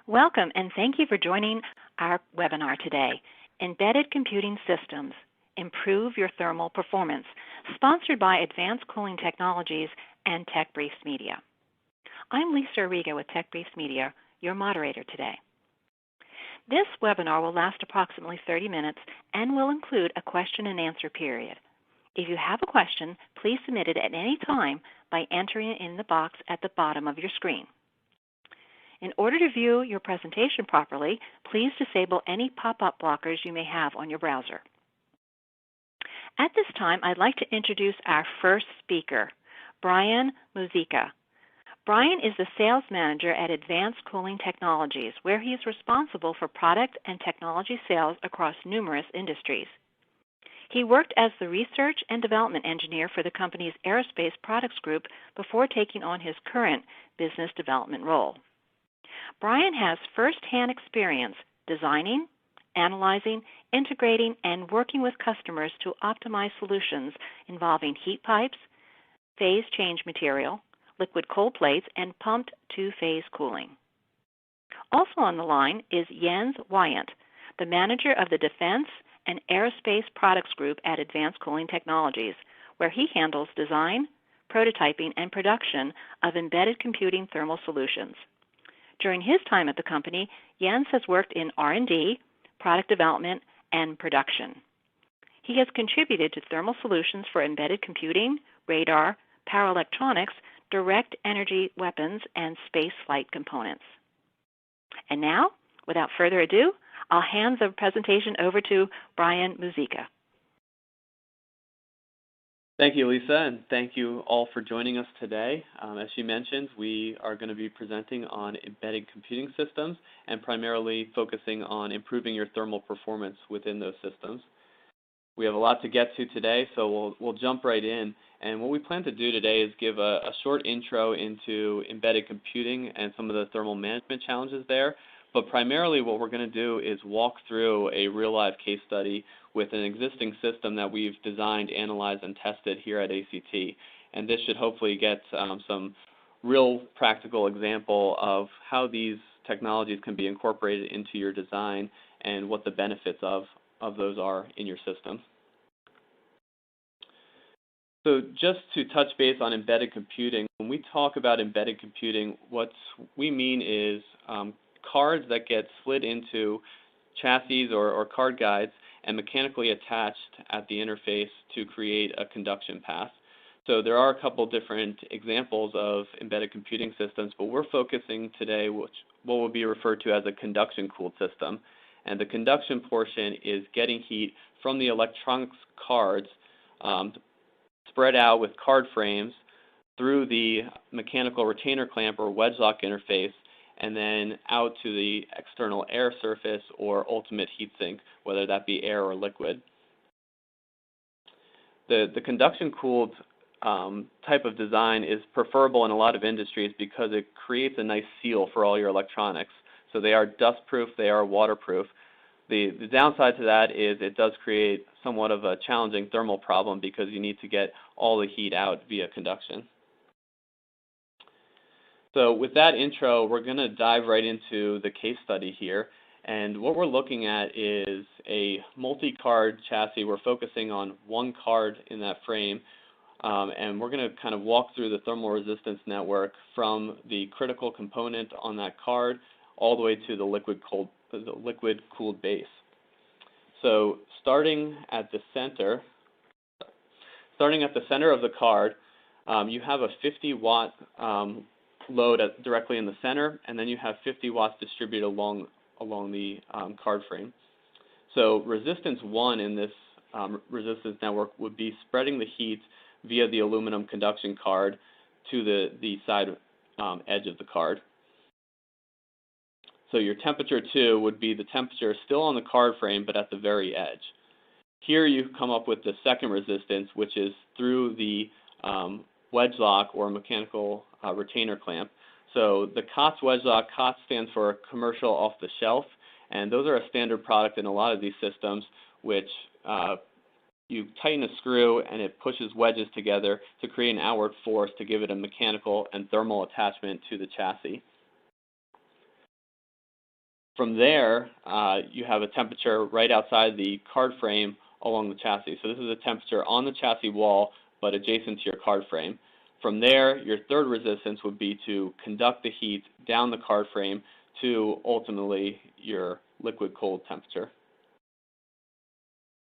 Welcome and thank you for joining our webinar today, Embedded Computing Systems, Improve Your Thermal Performance, sponsored by Advanced Cooling Technologies and TechBriefs Media. I'm Lisa Arriga with TechBriefs Media, your moderator today. This webinar will last approximately 30 minutes and will include a question and answer period. If you have a question, please submit it at any time by entering it in the box at the bottom of your screen. In order to view your presentation properly, please disable any pop-up blockers you may have on your browser. At this time, I'd like to introduce our first speaker, Brian Muzica. Brian is the Sales Manager at Advanced Cooling Technologies, where he is responsible for product and technology sales across numerous industries. He worked as the Research and Development Engineer for the company's Aerospace Products Group before taking on his current business development role. Brian has first-hand experience designing, analyzing, integrating, and working with customers to optimize solutions involving heat pipes, phase change material, liquid cold plates, and pumped two-phase cooling. Also on the line is Jens Wyant, the Manager of the Defense and Aerospace Products Group at Advanced Cooling Technologies, where he handles design, prototyping, and production of embedded computing thermal solutions. During his time at the company, Jens has worked in R&D, product development, and production. He has contributed to thermal solutions for embedded computing, radar, power electronics, direct energy weapons, and space flight components. And now, without further ado, I'll hand the presentation over to Brian Muzica. Thank you, Lisa, and thank you all for joining us today. As she mentioned, we are going to be presenting on embedded computing systems and primarily focusing on improving your thermal performance within those systems. We have a lot to get to today, so we'll jump right in. And what we plan to do today is give a short intro into embedded computing and some of the thermal management challenges there. But primarily what we're going to do is walk through a real-life case study with an existing system that we've designed, analyzed, and tested here at ACT. And this should hopefully get some real practical example of how these technologies can be incorporated into your design and what the benefits of those are in your system. So just to touch base on embedded computing, when we talk about embedded computing, what we mean is cards that get slid into chassis or card guides and mechanically attached at the interface to create a conduction path. So there are a couple different examples of embedded computing systems, but we're focusing today what will be referred to as a conduction-cooled system. And the conduction portion is getting heat from the electronics cards spread out with card frames through the mechanical retainer clamp or Wedgelock interface, and then out to the external air surface or ultimate heat sink, whether that be air or liquid. The conduction-cooled type of design is preferable in a lot of industries because it creates a nice seal for all your electronics. So they are dust-proof, they are waterproof. The downside to that is it does create somewhat of a challenging thermal problem because you need to get all the heat out via conduction. So with that intro, we're going to dive right into the case study here. And what we're looking at is a multi-card chassis. We're focusing on one card in that frame. And we're going to kind of walk through the thermal resistance network from the critical component on that card all the way to the liquid-cooled base. So starting at the center of the card, you have a 50-watt load directly in the center, and then you have 50 watts distributed along the card frame. So resistance 1 in this resistance network would be spreading the heat via the aluminum conduction card to the side edge of the card. So your temperature 2 would be the temperature still on the card frame, but at the very edge. Here you come up with the second resistance, which is through the Wedgelock or mechanical retainer clamp. So the COTS Wedgelock, COTS stands for commercial off the shelf, and those are a standard product in a lot of these systems, which you tighten a screw and it pushes wedges together to create an outward force to give it a mechanical and thermal attachment to the chassis. From there, you have a temperature right outside the card frame along the chassis. So this is a temperature on the chassis wall, but adjacent to your card frame. From there, your third resistance would be to conduct the heat down the card frame to ultimately your liquid cold temperature.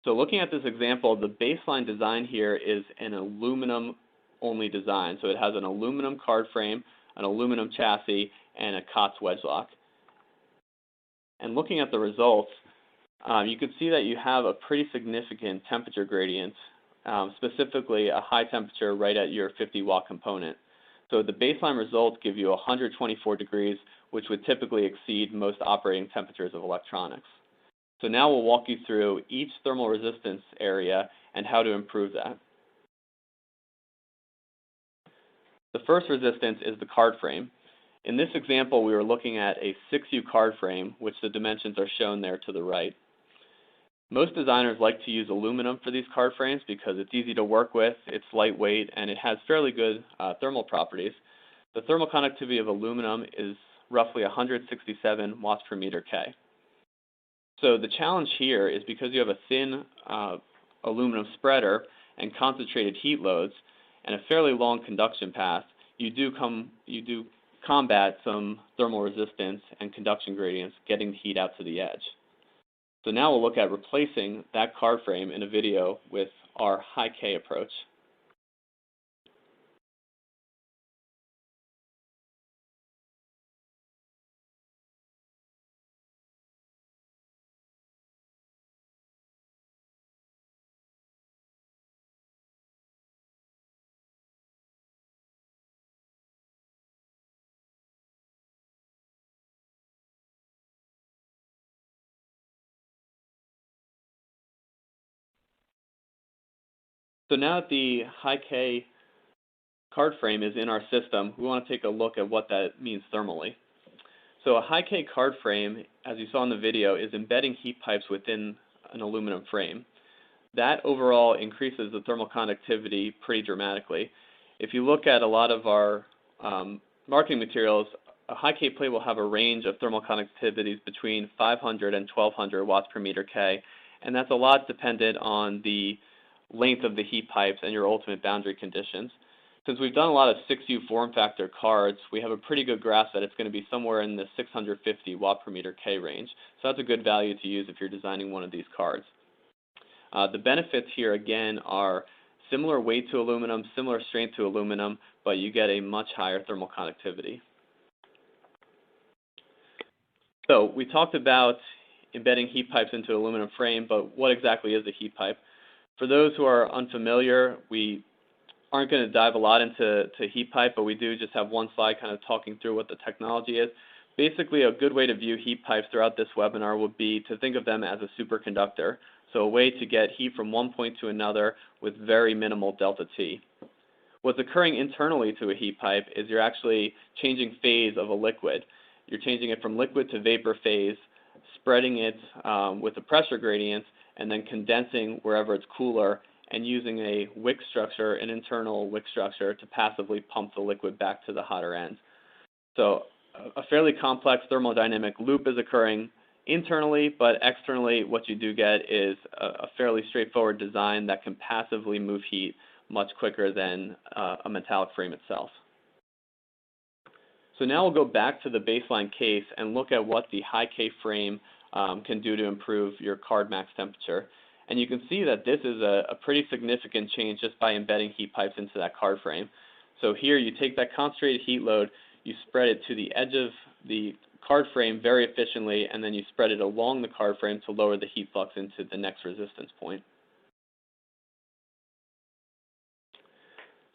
So looking at this example, the baseline design here is an aluminum-only design. So it has an aluminum card frame, an aluminum chassis, and a COTS Wedgelock. And looking at the results, you can see that you have a pretty significant temperature gradient, specifically a high temperature right at your 50-watt component. So the baseline results give you 124 degrees, which would typically exceed most operating temperatures of electronics. So now we'll walk you through each thermal resistance area and how to improve that. The first resistance is the card frame. In this example, we were looking at a 6U card frame, which the dimensions are shown there to the right. Most designers like to use aluminum for these card frames because it's easy to work with, it's lightweight, and it has fairly good thermal properties. The thermal conductivity of aluminum is roughly 167 watts per meter K. So the challenge here is because you have a thin aluminum spreader and concentrated heat loads and a fairly long conduction path, you do combat some thermal resistance and conduction gradients getting the heat out to the edge. So now we'll look at replacing that card frame in a video with our high K approach. So now that the high K card frame is in our system, we want to take a look at what that means thermally. So a high K card frame, as you saw in the video, is embedding heat pipes within an aluminum frame. That overall increases the thermal conductivity pretty dramatically. If you look at a lot of our marketing materials, a high K plate will have a range of thermal conductivities between 500 and 1200 watts per meter K, and that's a lot dependent on the length of the heat pipes and your ultimate boundary conditions. Since we've done a lot of 6U form factor cards, we have a pretty good grasp that it's going to be somewhere in the 650 watt per meter K range. So that's a good value to use if you're designing one of these cards. The benefits here again are similar weight to aluminum, similar strength to aluminum, but you get a much higher thermal conductivity. So we talked about embedding heat pipes into an aluminum frame, but what exactly is a heat pipe? For those who are unfamiliar, we aren't going to dive a lot into heat pipe, but we do just have one slide kind of talking through what the technology is. Basically, a good way to view heat pipes throughout this webinar would be to think of them as a superconductor, so a way to get heat from one point to another with very minimal delta T. What's occurring internally to a heat pipe is you're actually changing phase of a liquid. You're changing it from liquid to vapor phase, spreading it with a pressure gradient, and then condensing wherever it's cooler, and using a wick structure, an internal wick structure, to passively pump the liquid back to the hotter end. So a fairly complex thermodynamic loop is occurring internally, but externally what you do get is a fairly straightforward design that can passively move heat much quicker than a metallic frame itself. So now we'll go back to the baseline case and look at what the high K frame can do to improve your card max temperature. And you can see that this is a pretty significant change just by embedding heat pipes into that card frame. So here you take that concentrated heat load, you spread it to the edge of the card frame very efficiently, and then you spread it along the card frame to lower the heat flux into the next resistance point.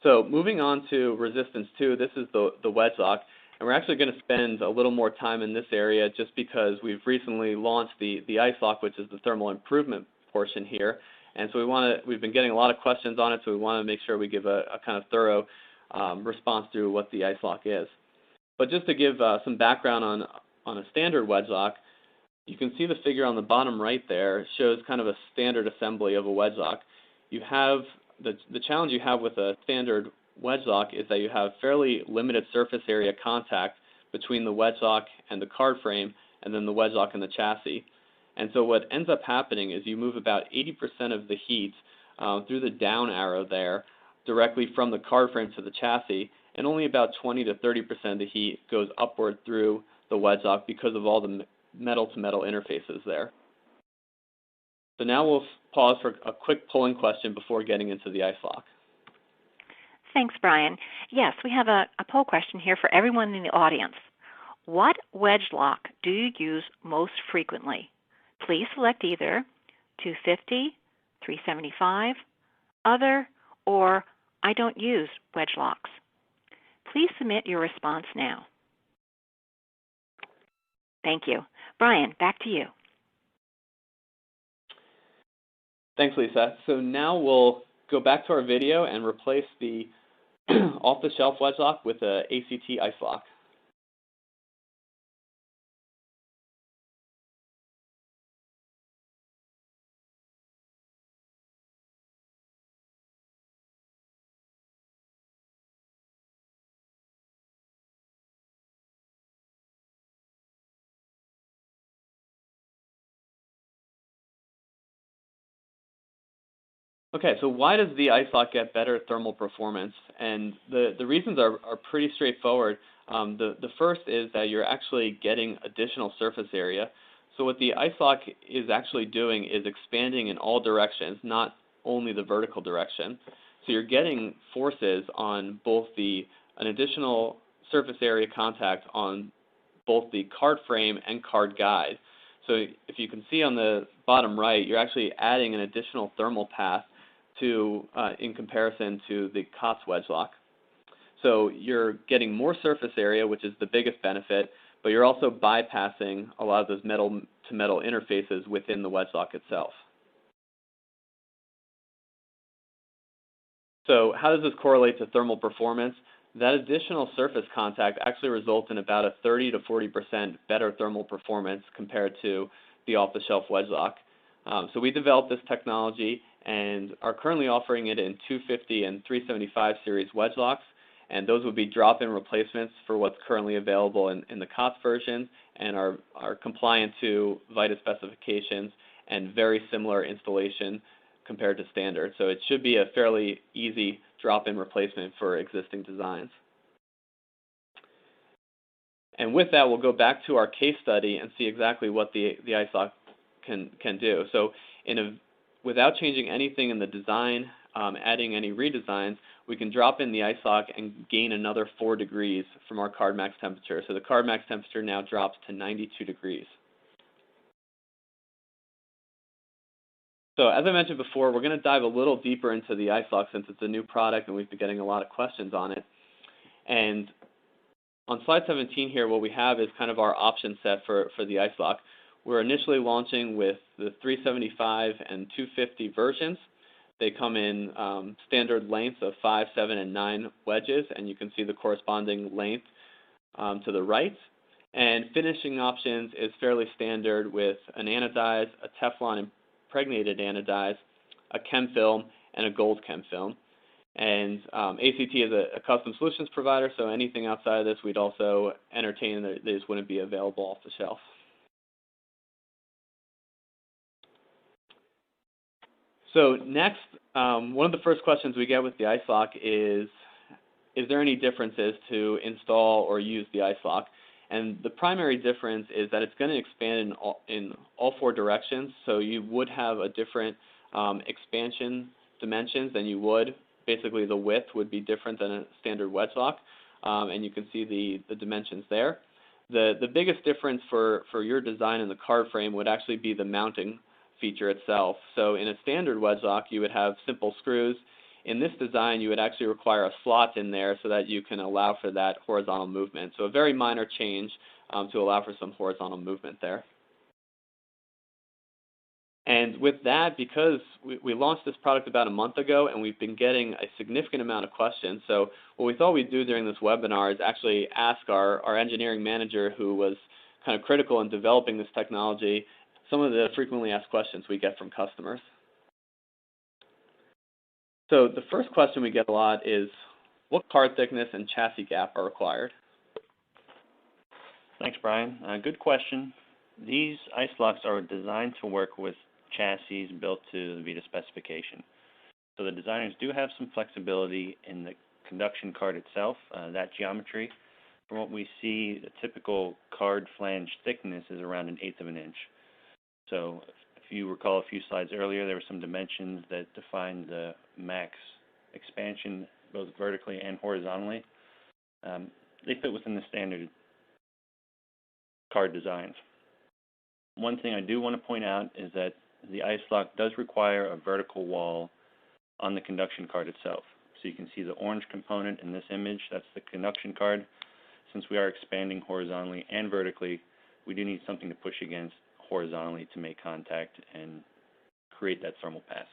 So moving on to resistance 2, this is the Wedgelock. And we're actually going to spend a little more time in this area just because we've recently launched the ice-lok, which is the thermal improvement portion here. And so we've been getting a lot of questions on it, so we want to make sure we give a kind of thorough response through what the ice-lok is. But just to give some background on a standard Wedgelock, you can see the figure on the bottom right there shows kind of a standard assembly of a Wedgelock. You have the challenge you have with a standard Wedgelock is that you have fairly limited surface area contact between the Wedgelock and the card frame, and then the Wedgelock in the chassis. And so what ends up happening is you move about 80% of the heat through the down arrow there directly from the card frame to the chassis, and only about 20 to 30% of the heat goes upward through the Wedgelock because of all the metal-to-metal interfaces there. So now we'll pause for a quick polling question before getting into the ice-lok. Thanks, Brian. Yes, we have a poll question here for everyone in the audience. What Wedgelock do you use most frequently? Please select either 250, 375, other, or I don't use Wedgelocks. Please submit your response now. Thank you. Brian, back to you. Thanks, Lisa. So now we'll go back to our video and replace the off-the-shelf Wedgelock with a ACT ice-lok. Okay, so why does the ice-lok get better thermal performance? And the reasons are pretty straightforward. The first is that you're actually getting additional surface area. So what the ice-lok is actually doing is expanding in all directions, not only the vertical direction. So you're getting forces on both an additional surface area contact on both the card frame and card guide. So if you can see on the bottom right, you're actually adding an additional thermal path in comparison to the COTS Wedgelock. So you're getting more surface area, which is the biggest benefit, but you're also bypassing a lot of those metal-to-metal interfaces within the Wedgelock itself. So how does this correlate to thermal performance? That additional surface contact actually results in about a 30 to 40% better thermal performance compared to the off-the-shelf Wedgelock. So we developed this technology and are currently offering it in 250 and 375 series Wedgelocks, and those would be drop-in replacements for what's currently available in the COTS version and are compliant to VITA specifications and very similar installation compared to standard. So it should be a fairly easy drop-in replacement for existing designs. And with that, we'll go back to our case study and see exactly what the ice-lok can do. So without changing anything in the design, adding any redesigns, we can drop in the ice-lok and gain another 4 degrees from our card max temperature. So the card max temperature now drops to 92 degrees. So as I mentioned before, we're going to dive a little deeper into the ice-lok since it's a new product and we've been getting a lot of questions on it. And on slide 17 here, what we have is kind of our option set for the ice-lok. We're initially launching with the 375 and 250 versions. They come in standard lengths of 5, 7, and 9 wedges, and you can see the corresponding length to the right. And finishing options is fairly standard with an anodize, a Teflon impregnated anodize, a chem film, and a gold chem film. And ACT is a custom solutions provider, so anything outside of this we'd also entertain that they just wouldn't be available off the shelf. So next, one of the first questions we get with the ice-lok is there any differences to install or use the ice-lok? And the primary difference is that it's going to expand in all 4 directions, so you would have a different expansion dimensions than you would. Basically, the width would be different than a standard Wedgelock, and you can see the dimensions there. The biggest difference for your design in the card frame would actually be the mounting feature itself. So in a standard Wedgelock, you would have simple screws. In this design, you would actually require a slot in there so that you can allow for that horizontal movement. So a very minor change to allow for some horizontal movement there. And with that, because we launched this product about a month ago and we've been getting a significant amount of questions, so what we thought we'd do during this webinar is actually ask our engineering manager, who was kind of critical in developing this technology, some of the frequently asked questions we get from customers. So the first question we get a lot is, what card thickness and chassis gap are required? Thanks, Brian. Good question. These ice-loks are designed to work with chassis built to the Vita specification. So the designers do have some flexibility in the conduction card itself, that geometry. From what we see, the typical card flange thickness is around 1/8 of an inch. So if you recall a few slides earlier, there were some dimensions that defined the max expansion both vertically and horizontally. They fit within the standard card designs. One thing I do want to point out is that the ice-lok does require a vertical wall on the conduction card itself. So you can see the orange component in this image, that's the conduction card. Since we are expanding horizontally and vertically, we do need something to push against horizontally to make contact and create that thermal pass.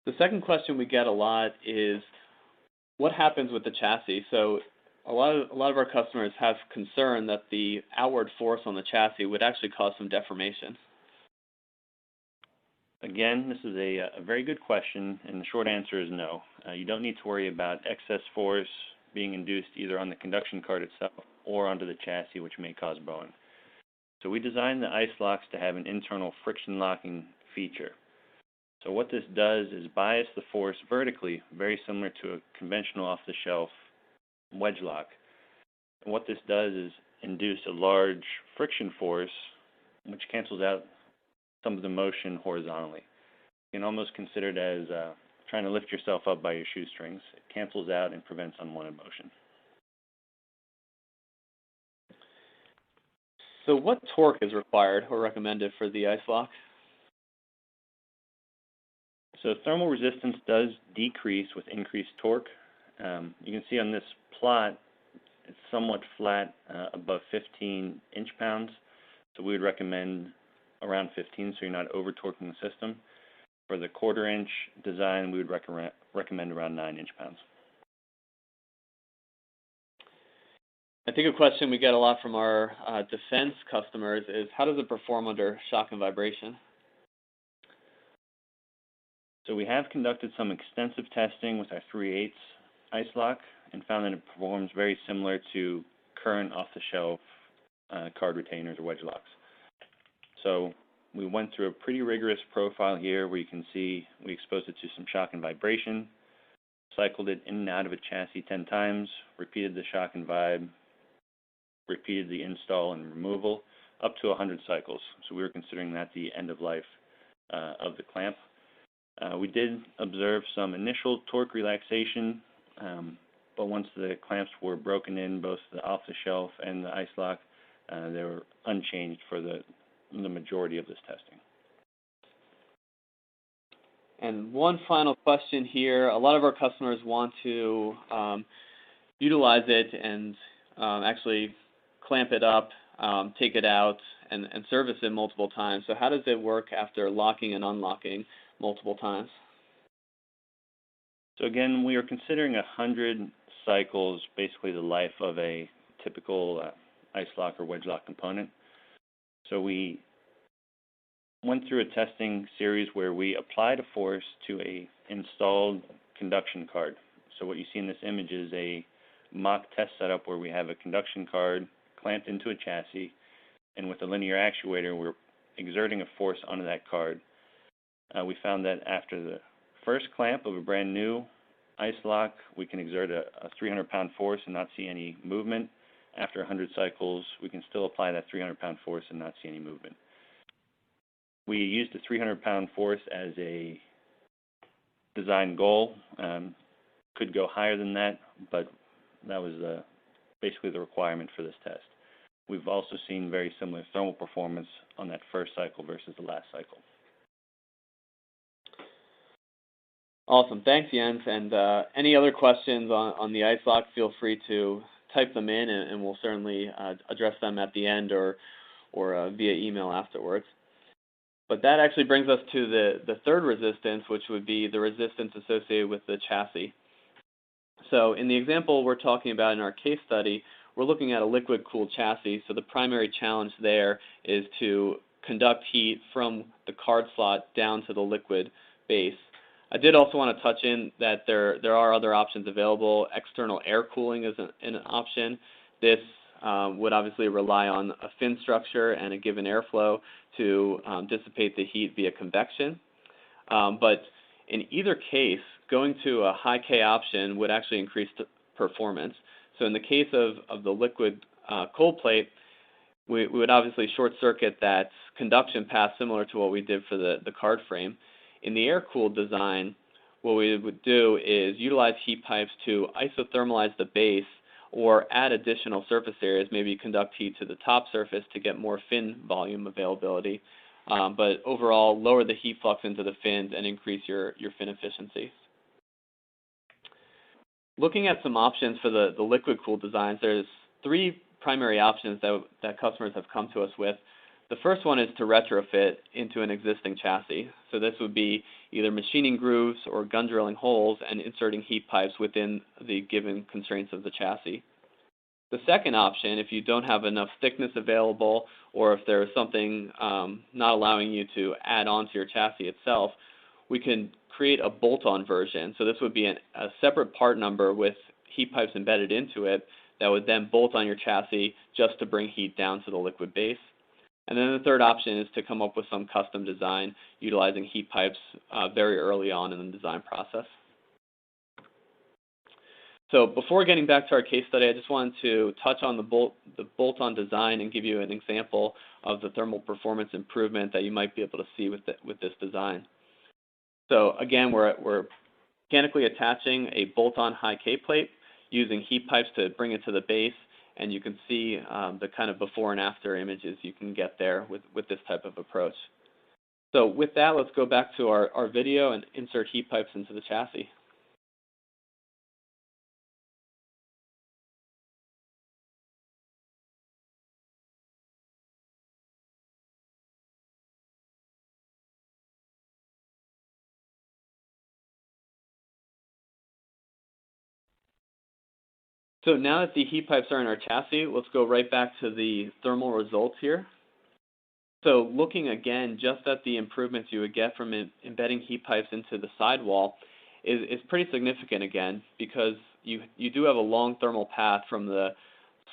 The second question we get a lot is, what happens with the chassis? So a lot of our customers have concern that the outward force on the chassis would actually cause some deformation. Again, this is a very good question, and the short answer is no. You don't need to worry about excess force being induced either on the conduction card itself or onto the chassis, which may cause bowing. So we designed the ice-loks to have an internal friction locking feature. So what this does is bias the force vertically, very similar to a conventional off-the-shelf Wedgelock. And what this does is induce a large friction force, which cancels out some of the motion horizontally. You can almost consider it as trying to lift yourself up by your shoestrings. It cancels out and prevents unwanted motion. So what torque is required or recommended for the ice-lok? So thermal resistance does decrease with increased torque. You can see on this plot, it's somewhat flat above 15 inch-pounds. So we would recommend around 15, so you're not over-torquing the system. For the quarter-inch design, we would recommend around 9 inch-pounds. I think a question we get a lot from our defense customers is, how does it perform under shock and vibration? So we have conducted some extensive testing with our 3/8 ice-lok and found that it performs very similar to current off-the-shelf card retainers or Wedgelocks. So we went through a pretty rigorous profile here where you can see we exposed it to some shock and vibration, cycled it in and out of a chassis 10 times, repeated the shock and vibe, repeated the install and removal up to 100 cycles. So we were considering that the end of life of the clamp. We did observe some initial torque relaxation, but once the clamps were broken in, both the off-the-shelf and the ice-lok, they were unchanged for the majority of this testing. And one final question here. A lot of our customers want to utilize it and actually clamp it up, take it out, and service it multiple times. So how does it work after locking and unlocking multiple times? So again, we are considering 100 cycles, basically the life of a typical ice-lok or Wedgelock component. So we went through a testing series where we applied a force to a installed conduction card. So what you see in this image is a mock test setup where we have a conduction card clamped into a chassis, and with a linear actuator, we're exerting a force onto that card. We found that after the first clamp of a brand new ice-lok, we can exert a 300-pound force and not see any movement. After 100 cycles, we can still apply that 300-pound force and not see any movement. We used the 300-pound force as a design goal. Could go higher than that, but that was basically the requirement for this test. We've also seen very similar thermal performance on that first cycle versus the last cycle. Awesome. Thanks, Jens. And any other questions on the ice-lok, feel free to type them in, and we'll certainly address them at the end or via email afterwards. But that actually brings us to the third resistance, which would be the resistance associated with the chassis. So in the example we're talking about in our case study, we're looking at a liquid-cooled chassis. So the primary challenge there is to conduct heat from the card slot down to the liquid base. I did also want to touch in that there are other options available. External air cooling is an option. This would obviously rely on a fin structure and a given airflow to dissipate the heat via convection. But in either case, going to a high K option would actually increase performance. So in the case of the liquid cold plate, we would obviously short circuit that conduction path similar to what we did for the card frame. In the air-cooled design, what we would do is utilize heat pipes to isothermalize the base or add additional surface areas, maybe conduct heat to the top surface to get more fin volume availability. But overall, lower the heat flux into the fins and increase your fin efficiency. Looking at some options for the liquid-cooled designs, there's three primary options that customers have come to us with. The first one is to retrofit into an existing chassis. So this would be either machining grooves or gun drilling holes and inserting heat pipes within the given constraints of the chassis. The second option, if you don't have enough thickness available or if there is something not allowing you to add on to your chassis itself, we can create a bolt-on version. So this would be a separate part number with heat pipes embedded into it that would then bolt on your chassis just to bring heat down to the liquid base. And then the third option is to come up with some custom design utilizing heat pipes very early on in the design process. So before getting back to our case study, I just wanted to touch on the bolt-on design and give you an example of the thermal performance improvement that you might be able to see with this design. So again, we're mechanically attaching a bolt-on high K plate using heat pipes to bring it to the base, and you can see the kind of before and after images you can get there with this type of approach. So with that, let's go back to our video and insert heat pipes into the chassis. So now that the heat pipes are in our chassis, let's go right back to the thermal results here. So looking again just at the improvements you would get from embedding heat pipes into the sidewall is pretty significant again, because you do have a long thermal path from the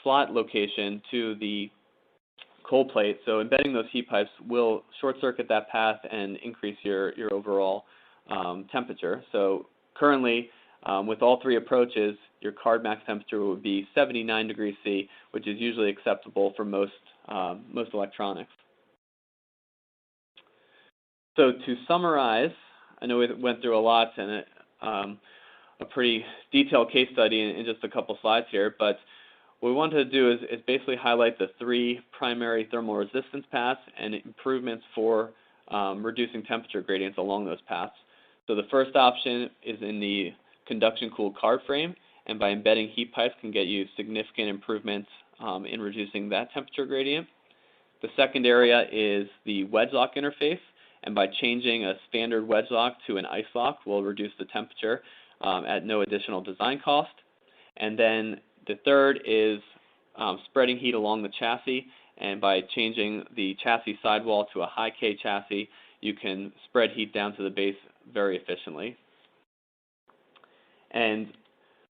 slot location to the cold plate. So embedding those heat pipes will short circuit that path and increase your overall temperature. So currently, with all three approaches, your card max temperature would be 79 degrees C, which is usually acceptable for most electronics. So to summarize, I know we went through a lot and a pretty detailed case study in just a couple slides here, but what we wanted to do is basically highlight the three primary thermal resistance paths and improvements for reducing temperature gradients along those paths. So the first option is in the conduction-cooled card frame, and by embedding heat pipes can get you significant improvements in reducing that temperature gradient. The second area is the Wedgelock interface, and by changing a standard Wedgelock to an ice-lok will reduce the temperature at no additional design cost. And then the third is spreading heat along the chassis, and by changing the chassis sidewall to a high K chassis, you can spread heat down to the base very efficiently. And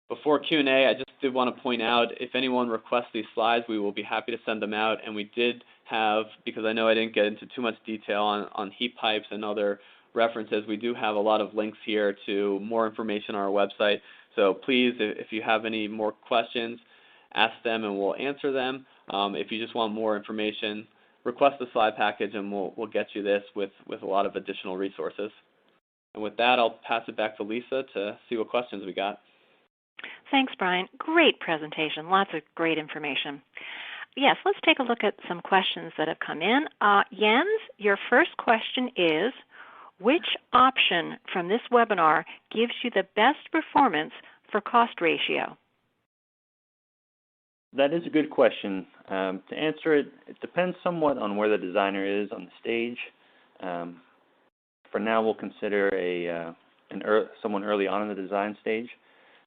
before Q&A, I just did want to point out, if anyone requests these slides, we will be happy to send them out. And we did have, because I know I didn't get into too much detail on heat pipes and other references, we do have a lot of links here to more information on our website. So please, if you have any more questions, ask them and we'll answer them. If you just want more information, request the slide package and we'll get you this with a lot of additional resources. And with that, I'll pass it back to Lisa to see what questions we got. Thanks, Brian. Great presentation. Lots of great information. Yes, let's take a look at some questions that have come in. Jens, your first question is, which option from this webinar gives you the best performance for cost ratio? That is a good question. To answer it, it depends somewhat on where the designer is on the stage. For now, we'll consider someone early on in the design stage.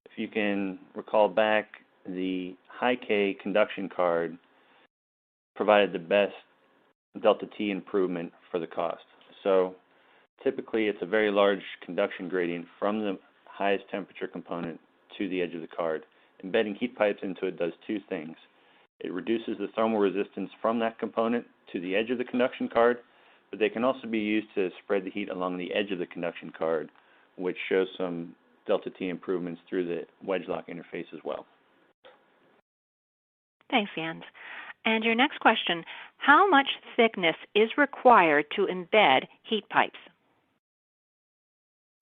If you can recall back, the high K conduction card provided the best delta T improvement for the cost. So typically, it's a very large conduction gradient from the highest temperature component to the edge of the card. Embedding heat pipes into it does two things. It reduces the thermal resistance from that component to the edge of the conduction card, but they can also be used to spread the heat along the edge of the conduction card, which shows some delta T improvements through the Wedgelock interface as well. Thanks, Jens. And your next question, how much thickness is required to embed heat pipes?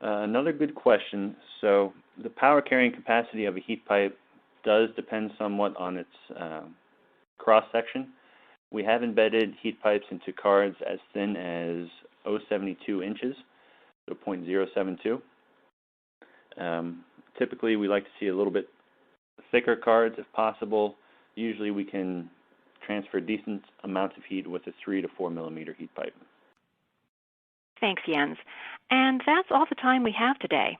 Another good question. So the power carrying capacity of a heat pipe does depend somewhat on its cross-section. We have embedded heat pipes into cards as thin as 0.72 inches, so 0.072. Typically, we like to see a little bit thicker cards if possible. Usually we can transfer decent amounts of heat with a 3 to 4 millimeter heat pipe. Thanks, Jens. And that's all the time we have today.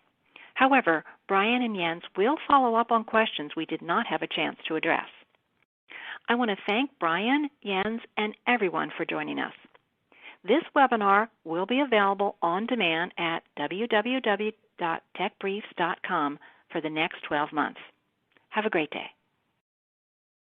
However, Brian and Jens will follow up on questions we did not have a chance to address. I want to thank Brian, Jens, and everyone for joining us. This webinar will be available on demand at www.techbriefs.com for the next 12 months. Have a great day.